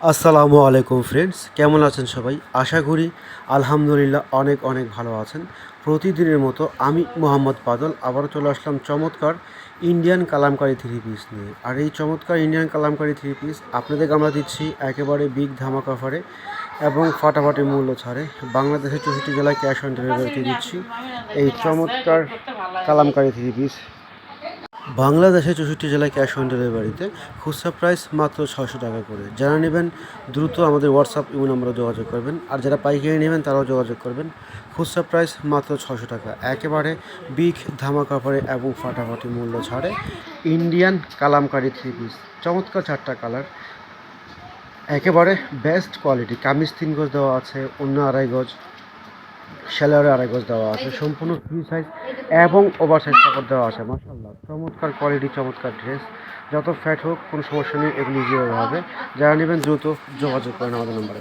আসসালামু আলাইকুম ফ্রেন্ডস, কেমন আছেন সবাই? আশা করি আলহামদুলিল্লাহ অনেক অনেক ভালো আছেন। প্রতিদিনের মতো আমি মোহাম্মদ বাদল আবারও চলে আসলাম চমৎকার ইন্ডিয়ান কালামকারী থ্রি পিস নিয়ে। আর এই চমৎকার ইন্ডিয়ান কালামকারী থ্রি পিস আপনাদেরকে আমরা দিচ্ছি একেবারে বিগ ধামাকা অফারে এবং ফাটাফাটি মূল্য ছাড়ে। বাংলাদেশের 64 জেলায় ক্যাশ অন ডেলিভারিতে দিচ্ছি এই চমৎকার কালামকারী থ্রি পিস। বাংলাদেশে 64 জেলায় ক্যাশ অন ডেলিভারিতে খুচরা প্রাইস মাত্র 600 টাকা করে। যারা নেবেন দ্রুত আমাদের হোয়াটসঅ্যাপ ইমো নম্বরে যোগাযোগ করবেন, আর যারা পাইকারি নেবেন তারাও যোগাযোগ করবেন। খুচরা প্রাইস মাত্র 600 টাকা, একেবারে বিগ ধামাকা অফারে এবং ফাটাফাটি মূল্য ছাড়ে ইন্ডিয়ান কালামকারী থ্রি পিস। চমৎকার 4টা কালার, একেবারে বেস্ট কোয়ালিটি। কামিজ 3 গজ দেওয়া আছে, অন্য 2.5 গজ, সেলারে 2.5 গজ দেওয়া আছে, সম্পূর্ণ ফ্রি সাইজ এবং ওভার সাইজ কাপড় দেওয়া আছে। মাশাআল্লাহ, চমৎকার কোয়ালিটি, চমৎকার ড্রেস। যত ফ্যাট হোক কোনো সমস্যা নেই, এগুলি ইজিভাবে হবে। যারা নেবেন দ্রুত যোগাযোগ করেন আমাদের নম্বরে।